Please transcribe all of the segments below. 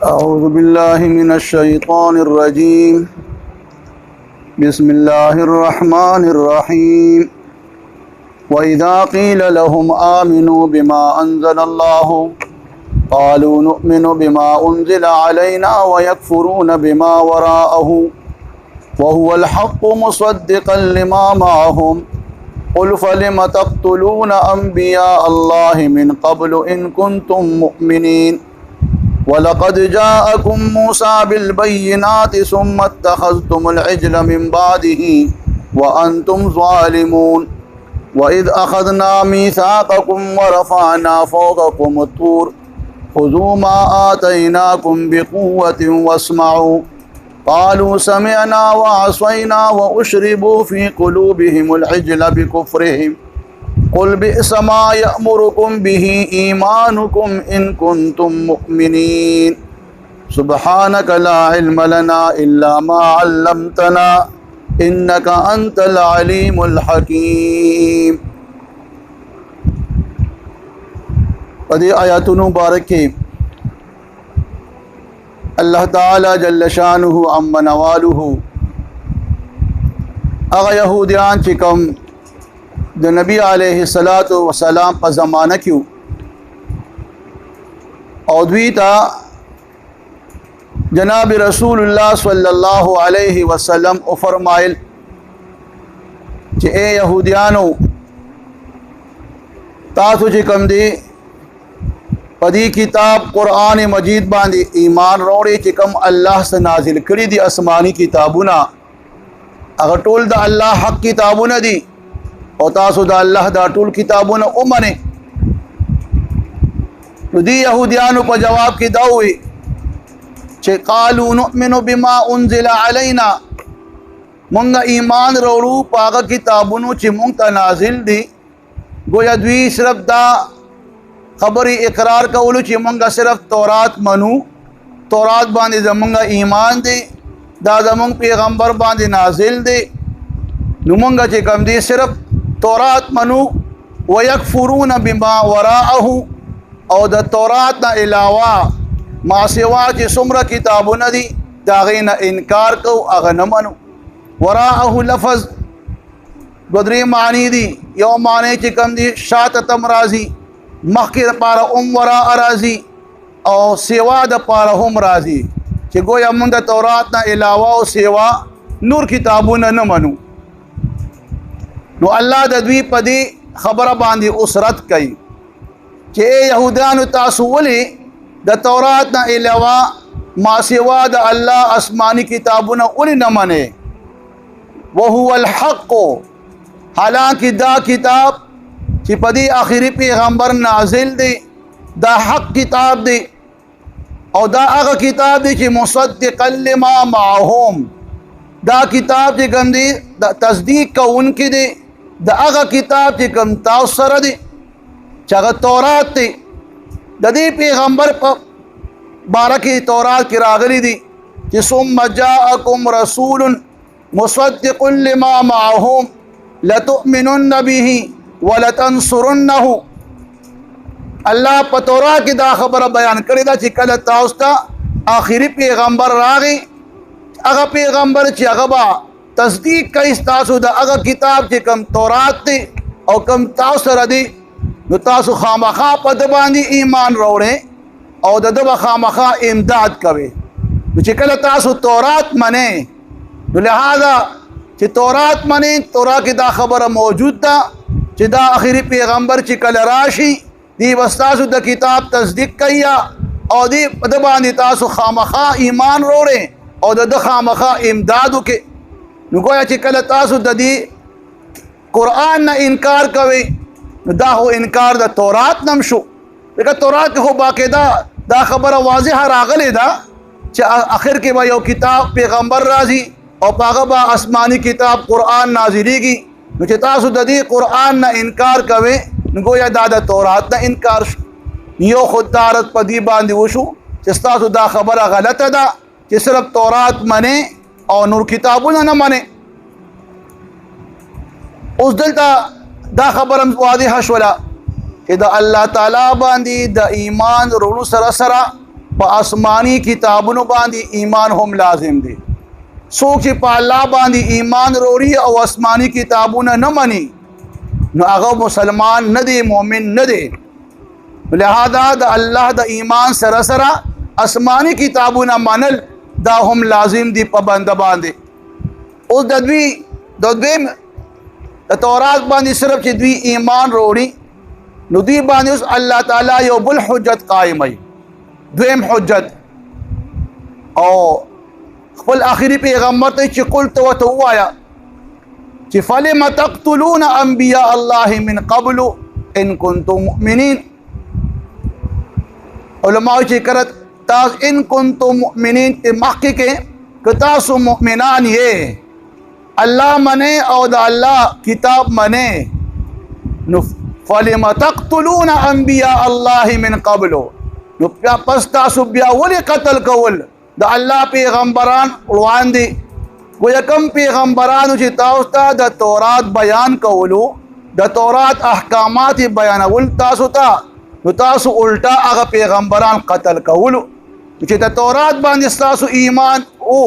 أعوذ بالله من الشيطان الرجيم. بسم الله الرحمن الرحيم. وإذا قيل لهم آمنوا بما أنزل الله قالوا نؤمن بما أنزل علينا ويكفرون بما وراءه وهو الحق مصدقا لما معهم قل فلم تقتلون أنبياء الله من قبل إن كنتم مؤمنين ولقد جاءكم موسى بالبينات ثم اتخذتم العجل من بعده وأنتم ظالمون وإذ أخذنا ميثاقكم ورفعنا فوقكم الطور خذوا ما آتيناكم بقوة واسمعوا قالوا سمعنا وعصينا وأشربوا في قلوبهم العجل بكفرهم قل بئس ما يأمركم به إيمانكم إن كنتم مؤمنين سبحانك لا علم لنا إلا ما علمتنا إنك أنت العليم الحكيم. पदी आयातुन मुबारक के अल्लाह ताला जल्ल शानुहु अम्मा नवालुहु अगा यहूदियान चिकम द नबी अलैहिस्सलातु वस्सलाम पर ज़माना क्यों औद्वीता जनाब रसूलुल्लाह सल्लल्लाहु अलैहि वसल्लम ओ फरमाइल कि ए यहूदियानो तासु चिकम दी पदी किताब कुरान मजीद बांधी ईमान रोड़े चिकम अल्लाह से नाजिल करी दी आसमानी किताबुना अगर टोल द अल्लाह हक किताबुना दी और तासु द अल्लाह दा टोल किताबुना उमने तो दी यहूदियानु पर जवाब की दावी चे कालू नुमिनु बिमा उन्जिला अलैना मुंगा ईमान रोड़ू पागा किताबुनु चे मुंगा नाजिल दी गोया द्वी सिर्फ दा खबरी इकरार का उलू ची मंगा सिर्फ तौरात मनु तौरात बांधे जमंगा ईमान दे दा जमंग पैगंबर बांधे नाजिल दे नुमंगा ची कम दे सिर्फ तौरात मनु वयकफुरून बिमा वराअहु और द तौरात ना अलावा मा सिवा ची सुमरा किताबु न दी दागे न इनकार को अगर न मनु वराअहु लफ्ज़ बदरी मानी दी यो माने ची कम दी शात तमराजी मखी पारा वरा राजी और सेवा द पारा हम राजी कि गोया मंद तौरात ना अलावा और सेवा नूर किताबों न मनु नो अल्लाह दद्वी पदी खबर बांधी उसरत कई कि यहूदान तासुवली द तौरात ना अलावा मा सेवा द अल्लाह आसमानी किताबों न उली न मने वहुवल हक़ हालांकि दा किताब कि पदी आखिरी पैगंबर नाजिल दे दा हक किताब दे और दा अग किताब दे कि मुसद्दिक़न लिमा माहुम दा किताब के गंदी तस्दीक का उनकी दे दा अग किताब के गम तासर दे चग तौरात दे ददी पैगंबर पर बारह की तौरात की रागली दी कि सुम्मा जाअकुम रसूलुन मुसद्दिक़ुन लिमा माहुम लतुमिनुन्न बिही वलतंसुरुन्नहु अल्लाह पतौरा की दा खबर बयान करे दा चिकल ताउस्ता आखिरी पैगंबर रागी अगा पैगंबर चगबा तस्दीक का इस्तासु दा अगा किताब के कम तौरात दे और कम ताउसर दी नु तासु खामखा पद बांधी ईमान रोड़े और ददबा खामखा इमदाद कवे नु चिकल तासु तौरात मने नु लिहाजा कि तौरात मने तौरा की दा खबर मौजूद था चिदा आखिरी पैगंबर चिकल राशि दी वस्तासु द किताब तस्दीक कया और दी पदबानी तासु खामखा ईमान रोड़े और द खामखा इमदाद के नुगोया चिकल तासु दी कुरान न इनकार कवे दा हो इनकार द तौरात नमशु लेकिन तौरात के हो बाकायदा दा खबर वाज़ेह रागले दा چې اخر کې به یو کتاب پیغمبر راځي او په هغه به آسماني کتاب قرآن نازلیږي، نو چې تاسو د دې قرآن نه انکار کوئ نو گویا دا د تورات نه انکار شو. یو خود دارت په دې باندې وشو چې ستاسو دا خبره غلطه ده چې صرف تورات منې او نور کتابونه نه منې. اوس دلته دا خبره واضحه شوله چې د الله تعالی باندې د ایمان وروړو سره سره په آسماني کتابونو باندې ایمان هم لازم دی. څوک چې په الله باندې ایمان وروړي او آسماني کتابونه نه مني نو هغه مسلمان نه دی، مؤمن نه دی. لہذا د الله د ایمان سره سره آسماني کتابونه منل دا هم لازم دی په بنده باندې. اوس د دوی د تورات باندې صرف چې دوی ایمان وروړي نو دوی باندې اوس الله تعالی یو بل حجت قائموي، دویم حجت. او خپل آخري پیغمبر ته چې قلت ورته ووایه چې فلم تقتلون انبیاء الله من قبل ان کنتم مؤمنین. علماء چې کرت تاسو ان کنتم مؤمنین ته مخکې کې که تاسو مؤمنان یې، الله منه او د الله کتاب منه، نو فلم تقتلون انبیاء الله من قبل، نو پس تاسو بیا ولې قتل کول د الله پیغمبران وړاندې. گویا کم پیغمبرانو چې تاسو ته د تورات بیان کولو، د تورات احکامات بیانول تاسو ته، نو تاسو الټا هغه پیغمبران قتل کولو. چې د تورات باندې تاسو ایمان او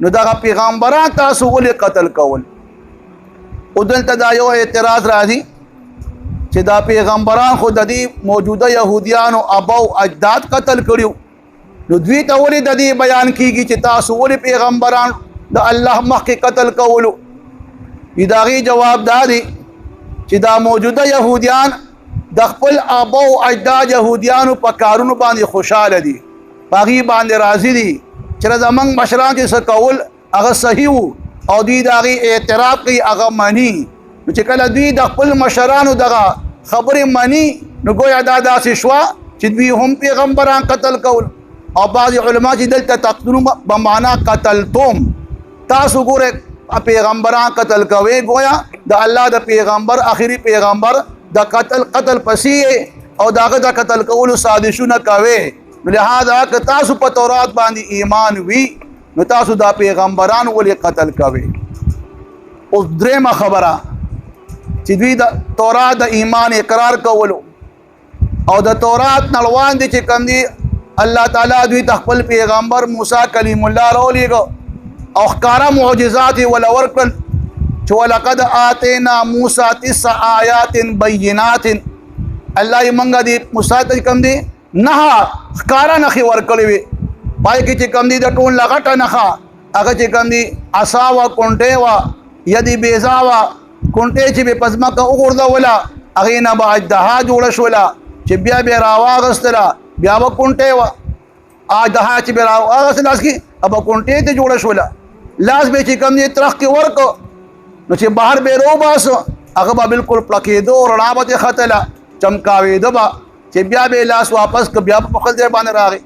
نو دغه پیغمبران تاسو ولې قتل کول. او دلته دا یو اعتراض راځي چې دا پیغمبران خو د دې موجوده يهوديانو ابا او اجداد قتل کړیو، نو دوی ته ولې د دې بیان کیږي چې تاسو ولې پیغمبران د الله مخکې قتل کولو. داغي جواب دا دی چې دا موجوده يهوديان د خپل ابا او اجداد يهوديانو په کارونو باندې خوشاله دي، باغي باندې راضي دي چې زمونږ مشران چې څه کول هغه صحیح وو او دوی داغي اعتراف کوي هغه مني. نو چې کله دوی د خپل مشرانو دغه خبرې مني نو گویا دا داسې شوه چې دوی هم پیغمبران قتل کول. او بعض علما چې دلته تقتلون بمعنی قتلتم، تاسو ګوره پیغمبران قتل کوي، گویا د الله د پیغمبر آخري پیغمبر د قتل پسې او داغه د قتل کولو سازشونه کوي. لہذا که تاسو په تورات باندې ایمان وی نو تاسو دا پیغمبران ولې قتل کوي. اوس درېمه خبره چې دوی د تورات د ایمان اقرار کولو او د تورات نړوان دي چې کوم دي الله تعالی دوی ته خپل پیغمبر موسی کلیم الله راولېږه او ښکارا معجزات ولا ورکړل چې ولقد آتینا موسی 9 آیات بینات. الله یې منګه دي موسی ته کوم دي نه ښکارا نخې ورکړې وي، پای کې چې کوم دي د ټول لغټه نخه هغه چې کوم دي عصا وا کونټې وا یدي بیزا وا کونټې چې به پزماکه وګرځوله هغې نه به اجدها جوړه شوله چې بیا به راواغستله بیا به کونټې وه اجدها چې به راواغستل لاس کې به کونټې ته جوړه شوله، لاس به چې کوم دی ترخ کې ورکو نو چې بهر به روباسو هغه به بالکل پړکېدو رڼا به ترې ختله چمکاوېده به چې بیا به لاس واپس که بیا په خپل ځای باندې راغی.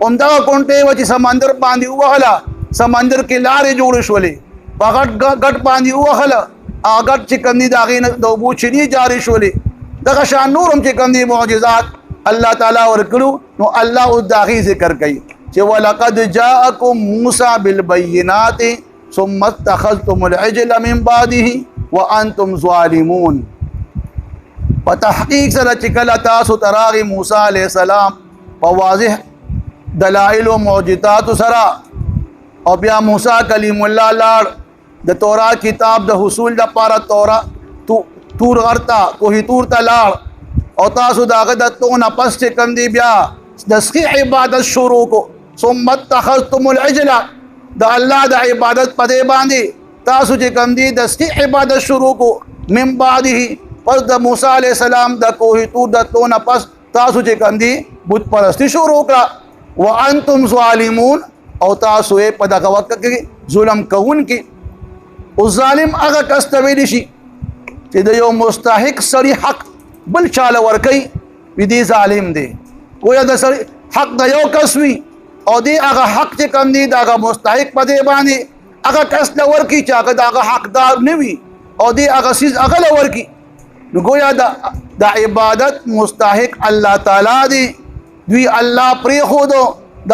همدغه کونټې وه چې سمندر باندې ووهله، سمندر کې لارې جوړې شولې، په غټ باندې ووهله هغه غټ چې کوم دي د هغې نه د اوبو چینې جارې شولې. دغه شان نور هم چې کوم دي معجزات الله تعالی ورکړو. نو الله اوس د هغې ذکر کوي چې ولقد جاءکم موسی بالبینات ثم اتخذتم العجل من بعده وانتم ظالمون. په تحقیق سره چې کله تاسو ته راغی موسی علیه السلام په واضح دلایل او معجزات سره او بیا موسی کلیم الله لاړ د تورات کتاب د حصول لپاره تور غرتا کوهی تور ته لاړ او تاسو د هغه د تونه پس چې کوم دی بیا د صحیح عبادت شروع کو. ثم اتخذتم العجل، د الله د عبادت په دې باندې تاسو چې کوم دی د صحیح عبادت شروع کو. من بعده، پس د موسی علیه السلام د کوهی تور د تونه پس تاسو چې کوم دی بت پرستی شروع کړه. وانتم ظالمون، او تاسو یې په دغه وخت کې ظلم کوونکي. او ظالم هغه کس ته ویلی شي چې د یو مستحق سړي حق بل چاله ورکوي وي دی ظالم دی. گویا د سړي حق د یو کس وي او دی هغه حق چې کم دی دا هغه مستحق په دې باندې هغه کس له ورکي چې هغه د هغه حقدار نه وي او دی هغه سیز هغه له ورکي. نو گویا د عبادت مستحق الله تعالی دی. دوی الله پرېښودو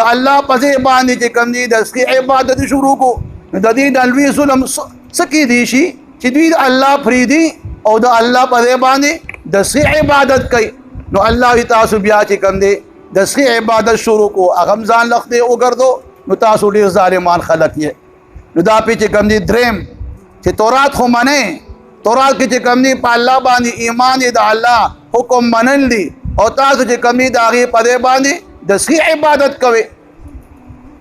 د الله په ځای باندې چې کم دی د سکي عبادت شروع کو. نو د دې د لوی ظلم څه کیدی شي چې دوی د الله پرېږدي او د الله په ځای باندې د سکي عبادت کوي. نو الله تاسو بیا چې کم دی د سکي عبادت شروع کو هغه هم ځان لخته وګرځو. نو تاسو ډېر ظالمان خلک یې. نو دا پې چې کم دی دریم چې تورات خو منئ، تورات کې چې کم دی په الله باندې ایمان دی، د الله حکم منل دی او تاسو چې کم دی د هغې په ځای باندې د سکي عبادت کوئ.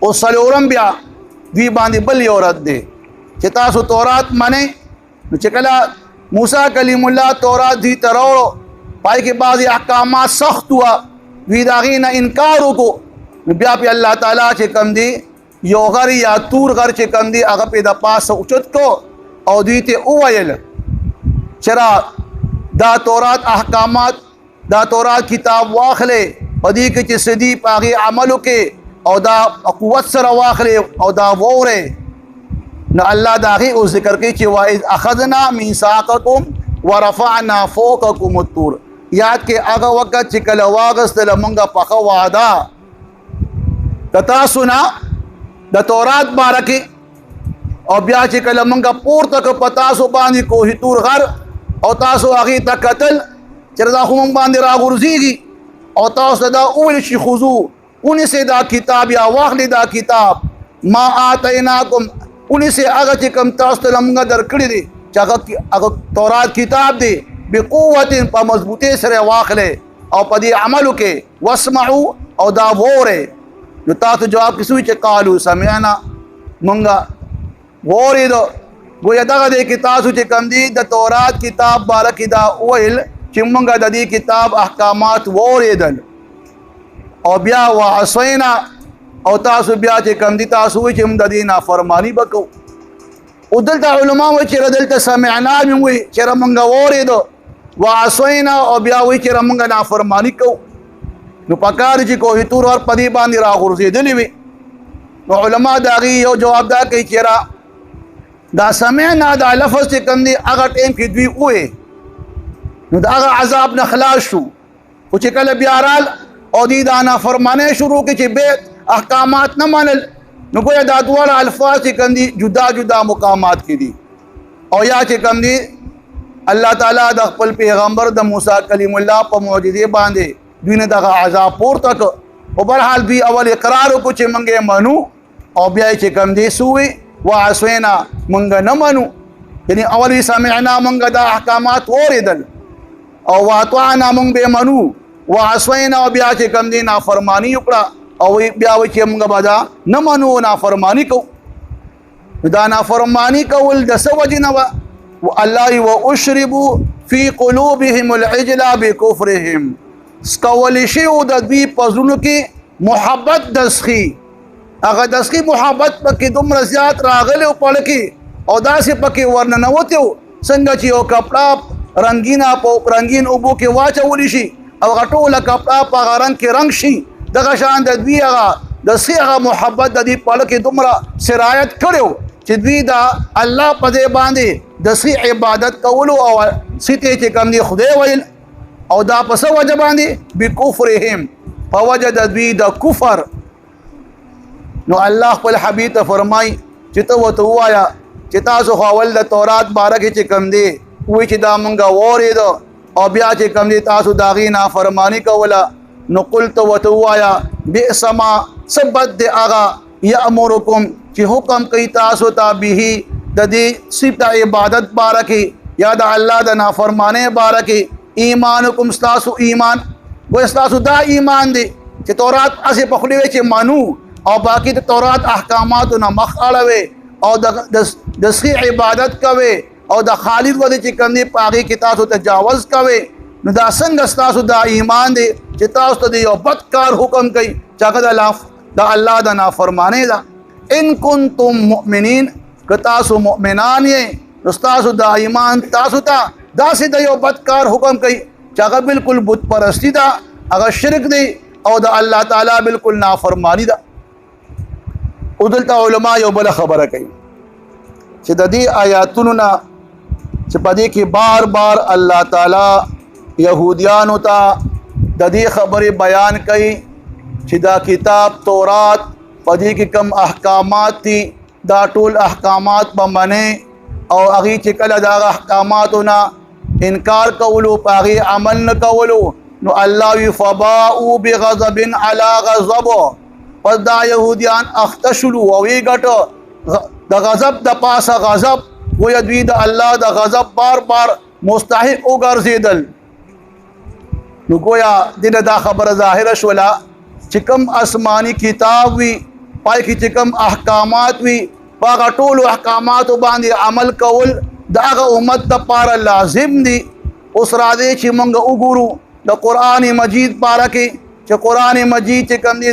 او څلورم بیا دوی باندې بل یو رد دی چې تاسو تورات منئ. نو چې کله موسی کلیم الله تورات دوی ته راوړو پای کې بعضې احکامات سخت وه، دوی د هغې نه انکار وکړو. نو بیا پې الله تعالی چې کم دی یو غر یا تور غر چې کم دی هغه پې د پاسه اوچت کو او دوی ته وویل چې دا تورات احکامات دا تورات کتاب واخلې په دې کې چې څه دي په هغې عمل وکړې او دا قوت سره واخلې او دا وورې. نو الله د هغې اوس ذکر کوي چې وإذ اخذنا میثاقکم ورفعنا فوقکم الطور. یاد کې هغه وخت چې کله واغستله مونږه پخه وعده د تاسو نه د تورات باره کې او بیا چې کله مونږه پورته کړه په تاسو باندې کوهي تور غر او تاسو هغې ته کتل چې دا خو مونږ باندې راغورځېږي او تاسو دا وویل چې خذو ونیسئ دا کتاب یا واخلئ دا کتاب ما آتیناکم ونیسئ هغه چې کوم تاسو ته مونږه درکړي دي چې هغه تورات کتاب دی بقوت په مضبوطۍ سره واخلئ او په دې عمل وکړئ واسمعوا او دا وورئ. نو تاسو جواب کې سوي چې قالو سمعنا مونږه وورېدو. گویا دغه دی کې تاسو چې کوم دی د تورات کتاب باره کې دا وویل چې مونږه د دې کتاب احکامات وورېدل او بیا وعصینا او تاسو بیا چې کوم دی تاسو وایي چې موږ د دې نافرماني به کوو. او دلته علما وایي چې دلته سمعنا مې وایي چې مونږ وورېدو وعصینا او بیا وایي چې مونږ نافرماني کوو. نو پکار چې کوهي تور ور په دې باندې راغورځېدلې وي. نو علما د هغې یو جواب دا کوي چې دا سمعنا دا لفظ چې کوم دی هغه ټایم کې دوی ووایي نو د هغه عذاب نه خلاص شو. خو چې کله بیا رال او دوی دا نافرمانۍ شروع کړي چې بې احکامات نه منل نو گویا دا دواړه الفاظ چې کوم دي جدا جدا مقامات کې دي. او یا چې کوم دي الله تعالی د خپل پیغمبر د موسی کلیم الله په معجزې باندې دوی نه دغه عذاب پورته کړ. او برحال دوی اول اقرار وکړو چې موږ یې منو او بیا چې کوم دي سوی وعصینا موږ نه منو. یعنې اول سمعنا موږ دا احکامات اورېدل او واطعنا موږ به منو وعصینا او بیا چې کوم دي نافرماني وکړه او بیا وایي چې موږ به دا نه منو نافرماني کوو. دا نافرماني کول د څه وجې نه وه؟ الله واشربوا فی قلوبهم العجل بکفرهم. سکولی شوي د دوی په زړونو کې محبت د سخي. هغه د سخي محبت پکې دومره زیات راغلی و پړه کې او داسې پکې ورننوتی و څنګه چې یو کپړه رنګینه په رنګین اوبو کې واچولی شي او هغه ټوله کپړه په هغه رنګ کې رنګ شي. دغه شان د دوی هغه د سخي هغه محبت د دې پړه کې دومره سرایت کړی و چې دوی د الله په ځای باندې د سخي عبادت کولو او سخي ته چې کوم دی خدای ویل او دا په څه وجه باندې بکفرهم په وجه د دوی د کفر. نو الله خپل حبیب ته فرمایي چې ته ورته ووایه چې تاسو خو اول د تورات باره کې چې کوم دی وایي چې دا مونږ واورېده او بیا چې کوم دی تاسو د هغې نافرماني کوله. نو قلت ورته ووایه بئس ما څه بد دی هغه یأمرکم چې حکم کوي تاسو ته به د دې صرف د عبادت باره کې یا د الله د نافرمانۍ باره کې ایمانکم ستاسو ایمان. گویا ستاسو دا ایمان دی چې تورات هسې په خولې وی چې منو او باقي د تورات احکاماتو نه مخ اړوئ او د سخي عبادت کوئ او د خالد ودې چې کوم دی په هغې کې تاسو تجاوز کوئ. نو دا څنګه ستاسو دا ایمان دی چې تاسو ته د یو بد کار حکم کوي چې هغه د الله د نافرمانۍ ده. ان کنتم مؤمنین که تاسو مؤمنان یې نو ستاسو دا ایمان تاسو ته داسې د یو بد کار حکم کوي چې هغه بالکل بت پرستی ده، هغه شرک دی او د الله تعالی بالکل نافرمانی ده. ودلته علما یو بل خبره کوي چې د دې آیاتونو نه چې په دې کې بار بار الله تعالی يهوديانو ته د دې خبرې بیان کوي چې دا کتاب تورات په دې کې کم احکامات دي دا ټول احکامات به منې او هغه چې کله دا احکاماتو نه انکار کولو پاغي عمل نه کولو نو الله وی فباءوا بغضب على غضب پس دا يهوديان اختشلوا او وی ګټو د غضب د پاسه غضب و دوی د الله د غضب بار بار مستحق وګرځیدل نو گویا دنه دا خبره ظاهره شولا چې کوم آسمانی کتاب وی پای کې چې کوم احکامات وی هغه ټول احکامات باندې عمل کول داغه امت د پاره لازم دي اوس را دي چې موږ وګورو د قران مجید پاره کې چې قران مجید چې کوم دي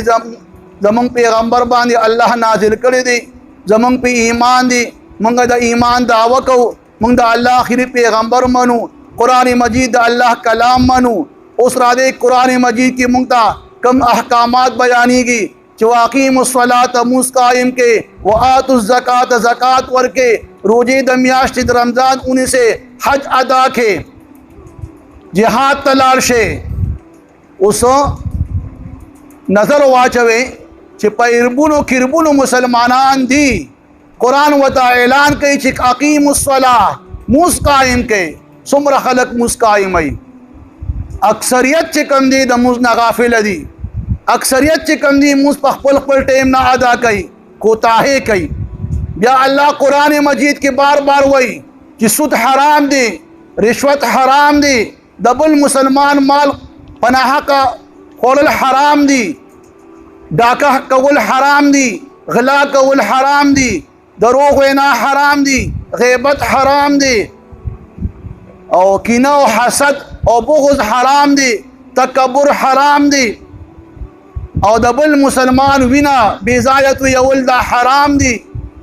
زمون پیغمبر باندې الله نازل کړی دی زمون په ایمان دي موږ د ایمان دعوه کوو موږ د الله اخري پیغمبر منو قران مجید د الله کلام منو اوس را دي قران مجید کې موږ ته کم احکامات بیانېږي چې واقیم الصلاة موس قائم کې وآت الزکات زکات ورکې روزه د میاشتې د رمضان اونې سے حج ادا کې جهاد تلار شه اوس نظر واچوي چې پیربونو کربونو مسلمانان دي قرآن وتا اعلان کوي چې اقیم الصلاة موس قائم کې څومره خلق موس قائم وي اکثریت چې کم دي د موس نه غافل دي اکثریت چې کم دي موس په خپل ټیم نه ادا کوي کوتاهی کوي بیا الله قرآن مجید کې بار بار وایي چې سود حرام دي رشوت حرام دي د بل مسلمان مال پناه کا خورل حرام دي ډاکه کول حرام دي غلا کول حرام دي دروغ وینا حرام دي غیبت حرام دي او کینه او حسد او بغض حرام دي تکبر حرام دي او د بل مسلمان وینا بیزایت یول دا حرام دي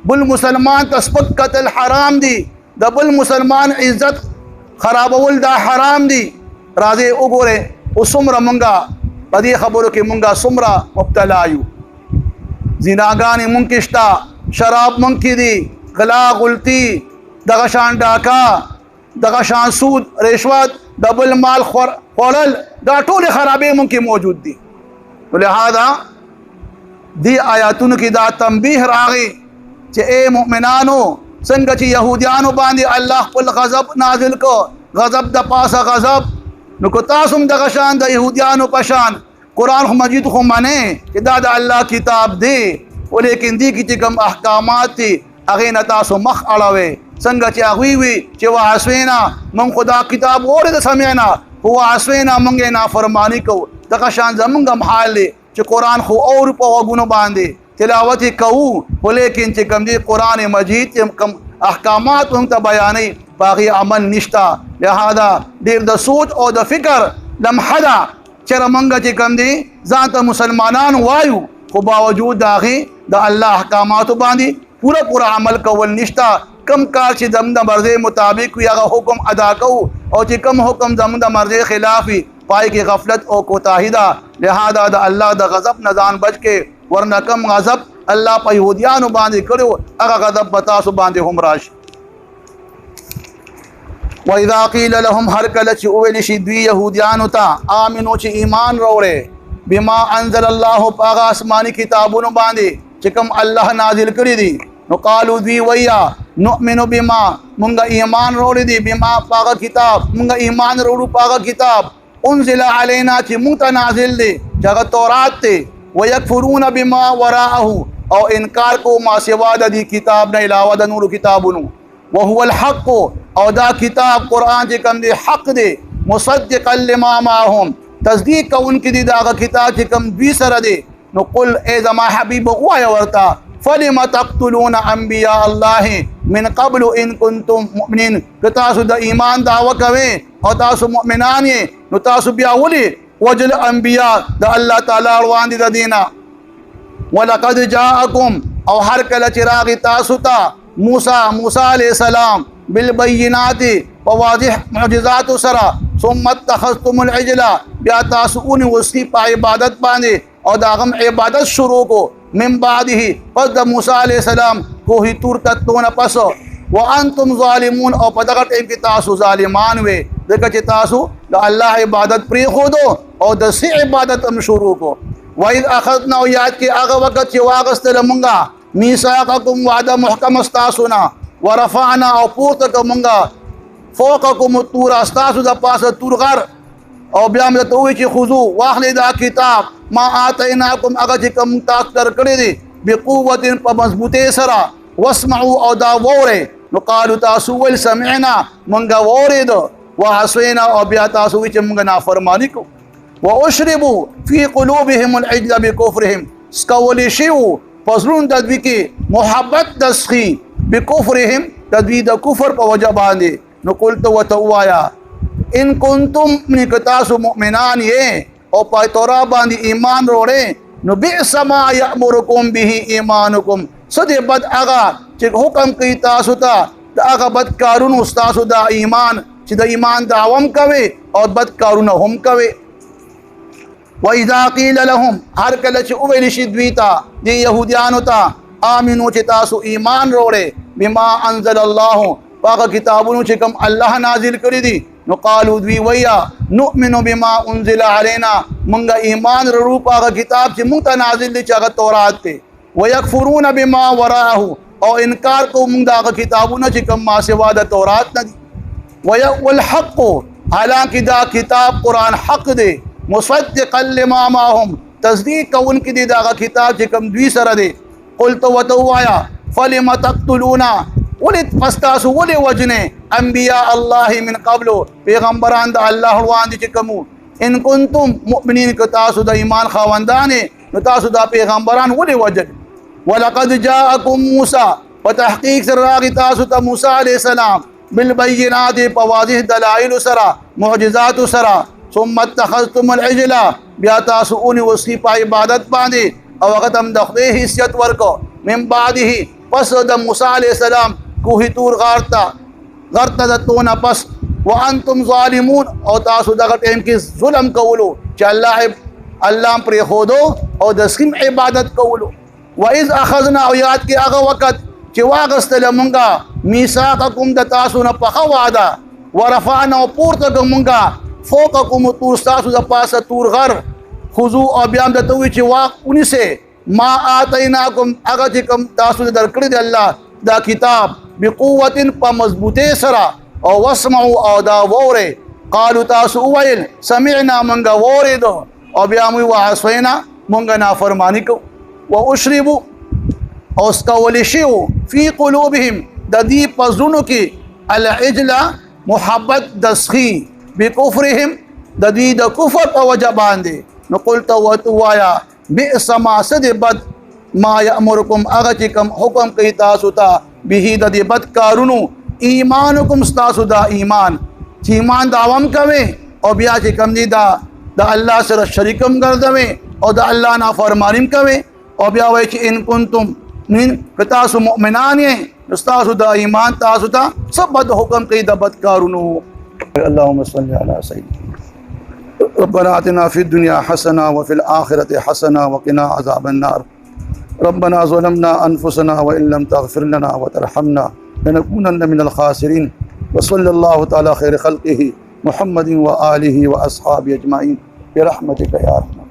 بل مسلمان تسبق قتل حرام دي د بل مسلمان عزت خرابول دا حرام دي راځي وګوره اوسمره مونږه په دې خبرو کې مونږه سمره مبتلا یو زناګان مونږ کې شتا شراب مونږ کې دي غلا غلطي دغه شان ډاکا دغه شان سود رشوت د بل مال خورل دا ټول خرابې مونږ کې موجود دي لہذا دی آیاتونو کې دا تنبیه راغی چې اے مؤمنانو څنګه چې يهوديانو باندې الله خپل غضب نازل کو غضب د پاسه غضب نو کو تاسو هم د غشان د يهوديانو پشان قران مجید خو معنی چې دا د الله کتاب دی ولیکن دی کې کوم احکامات دي هغه نه تاسو مخ اړوي څنګه چې هغه وی چې واسوینا من خدا کتاب اورید سمعنا هو اسوینا مونږه نافرمانی کو دغه شان زمونږ حال دی چې قران خو اور په وګونو باندې تلاوت کوو ولیکن چې کوم دی قران مجید کم احکامات هم ته بیانې باغی عمل نشتا لہذا ډیر د سوچ او د فکر لمحه ده چې مونږ چې کوم دی ځان ته مسلمانان وایو خو باوجود داغه د الله احکامات باندې پورا عمل کول نشتا کم کار چې زموږ د مرزه مطابق وي هغه حکم ادا کوو او چې کم حکم زموږ د مرزه خلاف وي پای کې غفلت او کوتاهی ده لہذا د الله د غضب نه ځان بچ کې ورنه کم غضب الله په يهوديانو باندې کړو هغه غضب په تاسو باندې هم راشي واذا قيل لهم هر کله چې ویل شي دوی يهوديانو ته امنو چې ایمان وروړي بما انزل الله پاغه آسماني کتابونو باندې چې کوم الله نازل کړی دي نو قالو دوی ویا نؤمن بما مونږه ایمان وروړي دي بما پاغه کتاب مونږه ایمان وروړو پاغه کتاب انزل علينا چې مونږ ته نازل دي چې تورات ته ويكفرون بما وراءه او انکار کو ما سوا د دې کتاب نه علاوه د نور کتابونو وهو الحق او دا کتاب قران چې کوم دی حق دی مصدقا لما معهم تصدیق کوونکی دی دا کتاب چې کوم دوی سره دی نو قل ای زما حبیب وای ورتا فلم تقتلون انبیاء الله من قبل ان کنتم مؤمنین که تاسو د ایمان دعوه کوئ او تاسو مؤمنان یې نو تاسو بیا ولي وجل انبیاء د الله تعالی روان دي د دینه ولقد جاءکم او هر کله چې راغی تاسو ته موسی علیہ السلام بالبینات وواضح معجزات سره ثم اتخذتم العجل بیا تاسو اون وسکی په عبادت باندې او دا غم عبادت شروع کو من بعده پس د موسی علیہ السلام کوه تور تتونه پس وانتم ظالمون او په دغه ټیم کې تاسو ظالمان وي ځکه چې تاسو د الله عبادت پرې خودو او د سی عبادت هم شروع کو وإذ اخذنا او یاد کې هغه وخت چې واغستل مونږه میثاقکم وعده محکم استاسنا ورفعنا او پورته مونږه فوقکم الطور استاسو د پاسه تور غر او بیا موږ ته وایي چې خذو واخلې دا کتاب ما آتیناکم هغه چې کوم تاسو درکړی دی بقوت په مضبوطۍ سره واسمعوا او دا وورئ نو قالو تاسو ویل سمعنا مونږ واورېدو وعصینا او بیا تاسو وایي چې مونږ نافرماني کوو واشربوا في قلوبهم العجل بكفرهم سکولی شیو پزرون د دوی کې محبت د سخي بکفرهم د دوی د کفر په وجه باندې نو قلت وتوایا ان کنتم من تاسو مؤمنان یې او پای تورا باندې ایمان وروړې نو بئس ما یأمرکم به ایمانکم سده بد هغه چې حکم کوي تاسو ته د هغه بد کارونو تاسو د ایمان چې د ایمان دعوم کوي او بد کارونه هم کوي وإذا قيل لهم هر کله چې ویل شي دوی ته د يهوديانو ته آمنو چې تاسو ایمان وروړې بما انزل الله هغه کتابونو چې کوم الله نازل کړی دي نو قالو دوی ویا نؤمن بما انزل علينا مونږه ایمان وروړو هغه کتاب چې مونږ ته نازل دي چې هغه تورات دی ويكفرون بما وراءه او انکار کو مونږ دا کتابونه چې کوم ما سوا د تورات نه دي والحق حالانکه دا کتاب قرآن حق دی مصدقا لما معهم تصدیق کون کی دی دا کتاب چې کوم دوی سره دی قلت وتوایا فلم تقتلون ولد فاستاسو ولي وجنه انبیاء الله من قبل پیغمبران د الله وړاندې چې کوم ان کنتم مؤمنین که تاسو د ایمان خاوندان نو تاسو د پیغمبران ولي وجل ولقد جاءكم موسى وتحقيق سراغ تاسو ته موسی علیہ السلام بالبينات بواضح دلائل سرا معجزات سرا ثم اتخذتم العجل بیا تاسو اونې وسخي په عبادت باندې او هغه هم د خدای حیثیت ورکو من بعده پس د موسی علیہ السلام کوه تور غرت د تونه پس وانتم ظالمون او تاسو دغه ټیم کې ظلم کولو چې الله پرې خودو او د سیم عبادت کولو واذ اخذنا او یاد کې هغه وخت چې واغستل مونږه میثاقکم د تاسو نه په وعده ورفعنا او پورته مونږه فوقکم تور تاسو د پاسه تور غر خذو او بیا د توي چې واقونی سه ما آتیناکم هغه چې کوم تاسو درکړی دی الله دا کتاب بقوت په مضبوطه سره او واسمعوا او دا ووره قالوا تاسو ویل سمعنا مونږ ووریدو او بیا موږ وعصینا مونږ نافرمانی کو واشربوا او سکول شیو فی قلوبهم د دې پزونو کې العجل محبت دسخی بکفرهم د دې د کفر په وجه باندې نو قلت وتوایا بئس ما سد بد ما یامرکم هغه چې کوم حکم کوي تاسو ته به د دې بد کارونو ایمانکم تاسو دا ایمان چې ایمان داوم کوي او بیا چې کوم دي دا د الله سره شریکم ګرځوي او د الله نافرمانیم کوي او بیا وایي چې ان کنتم من تاسو مؤمنان یې تاسو د ایمان تاسو ته سب بد حکم کوي د بد کارونو اللهم صل على سيدنا ربنا آتنا في الدنيا حسنة وفي الآخرة حسنة وقنا عذاب النار ربنا ظلمنا أنفسنا وإن لم تغفر لنا وترحمنا لنكونن من الخاسرين وصلى الله تعالى خير خلقه محمد وآله وأصحابه أجمعين برحمتك يا رحمن